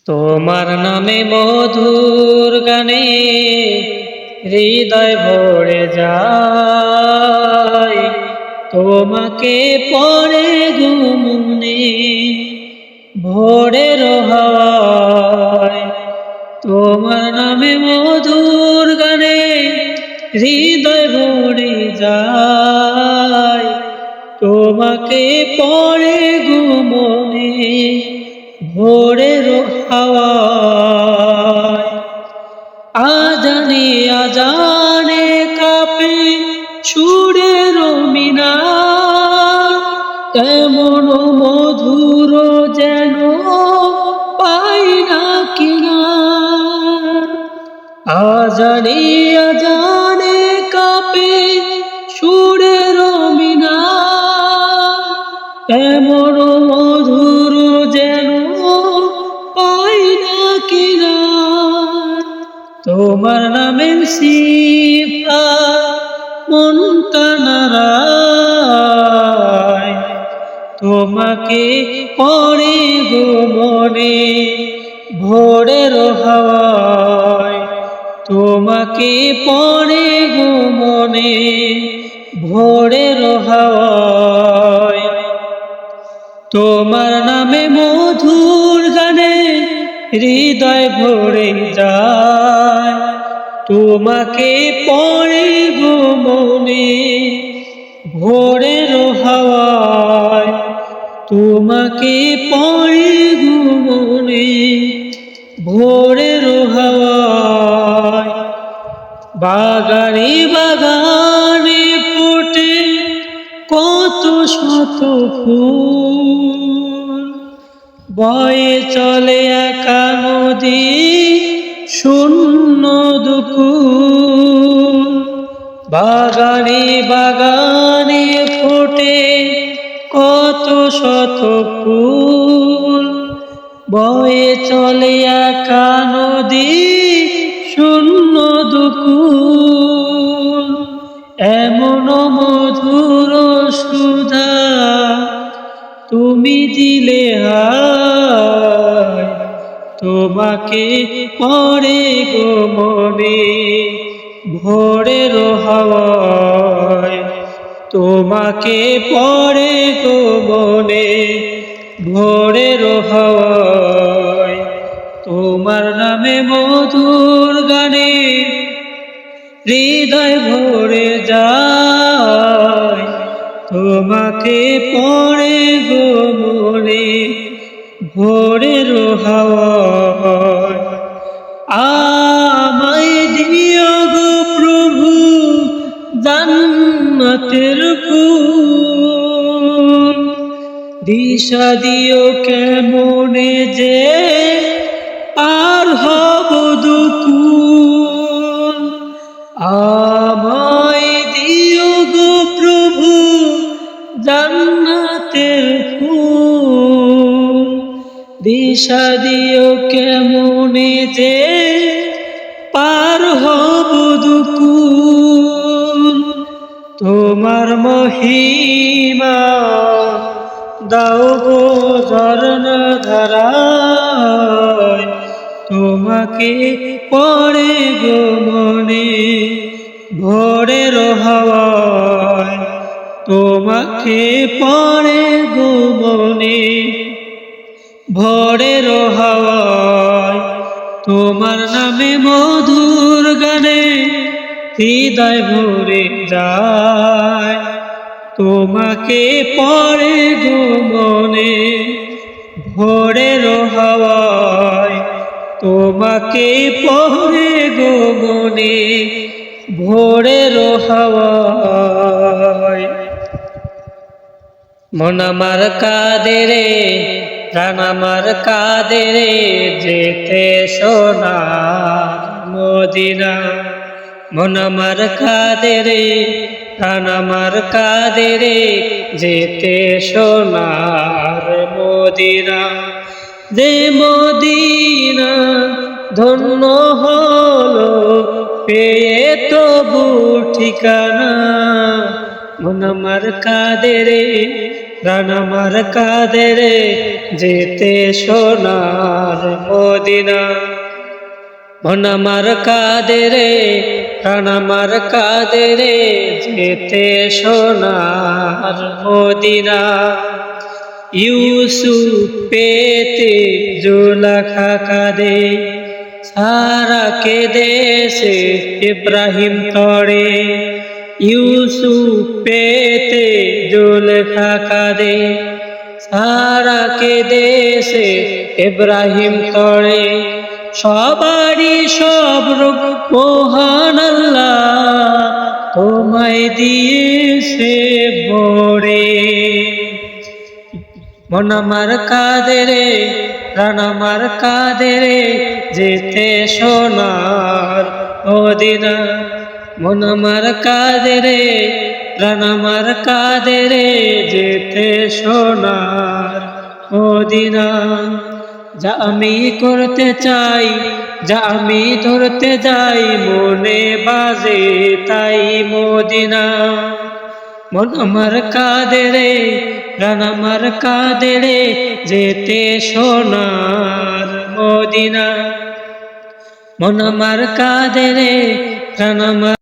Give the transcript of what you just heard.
তোমার নামে মধুর গানে হৃদয় ভরে যায়, তোমাকে পড়ে গুমনে ভোরের হাওয়ায়। তোমার নামে মধুর গানে হৃদয় ভরে যায়, তোমাকে পড়ে গুমনে ভোরের হাওয়ায়। আজানে আজানে কাঁপে সুরের মিনার, কেমন মধুর যেন পাই না কিনার। আজানে আজানে কাঁপে সুরের মিনার, কেমন মধুর যেন পাই না কিনার। তোমার নামের সিফা মনটা নাড়ায়, তোমাকে পড়ে গো মনে ভোরের হাওয়ায়। তোমাকে পড়ে গো মনে ভোরের হাওয়ায়। তোমার নামে মধুর গানে হৃদয় ভরে যায়, তোমাকে পড়ে গো মনে ভোরের হাওয়ায়। তোমাকে পড়ে গো মনে ভোরের হাওয়ায়। বাগানে বাগানে ফোটে কত শত ফুল, বয়ে চলে একা নদী শূন্য দুকুল। বাগানে বাগানে ফোটে কত শত ফুল, বয়ে চলে একা নদী শূন্য দুকুল। এমন মধুর সুধা তুমি দিলে হায়, তোমাকে পড়ে গো মনে ভোরের হাওয়ায়। তোমাকে পড়ে গো মনে ভোরের হাওয়ায়। তোমার নামে মধুর গানে হৃদয় ভরে যায়, তোমাকে পড়ে গো মনে ভোরের হাওয়ায়। আমায় দিও গো প্রভু জান্নাতের ফুল, দিশা দিও কেমনে যে পার হব দুকুল। আমায় দিও গো প্রভু জান্নাতের ফুল, দিশা দিও কেমনে যে পার হব দুকুল। তোমার মহিমা দাও গো ঝরনা ধারায়, তোমাকে পড়ে গো মনে ভোরের হাওয়ায়। তোমাকে পড়ে গো মনে ভোরের হাওয়ায়। তোমার নামে মধুর গানে হৃদয় ভরে যায়, তোমাকে পড়ে গো মনে ভোরের হাওয়ায়। তোমাকে পড়ে গো মনে ভোরের হাওয়ায়। মন আমার কাঁদে রে, প্রাণ আমার কাঁদে রে, যেতে সোনার মদিনা। মন আমার কাঁদে রে, প্রাণ আমার কাঁদে রে, যেতে সোনার মদিনা। যে মদিনা ধন্য হলো পেয়ে তবু ঠিকানা, মন আমার কাঁদে রে, প্রাণ আমার কাঁদে রে, যেতে সোনার মদিনা। মন আমার কাঁদে রে, প্রাণ আমার কাঁদে রে, যেতে সোনার মদিনা। ইউসুফ পেতে জুলেখা কাঁদে, সারা কেঁদেছে ইব্রাহিম তরে। ইউসুফ পেতে জুলেখা কাঁদে, সারা কেঁদেছে ইব্রাহিম তরে। সবারই সব রূপ মহান আল্লাহ, তোমায় দিয়েছে ভরে। মন আমার কাঁদে রে, প্রাণ আমার কাঁদে রে, যেতে সোনার মদিনা। মন আমার কাঁদে রে, প্রাণ আমার কাঁদে রে, যেতে সোনার মদিনা। যা আমি করতে চাই, যা আমি ধরতে যাই, মনে বাজে তাই মদিনা। মন আমার কাঁদে রে, প্রাণ আমার কাঁদে রে, যেতে সোনার মদিনা। মন আমার কাঁদে রে, প্রাণ আমার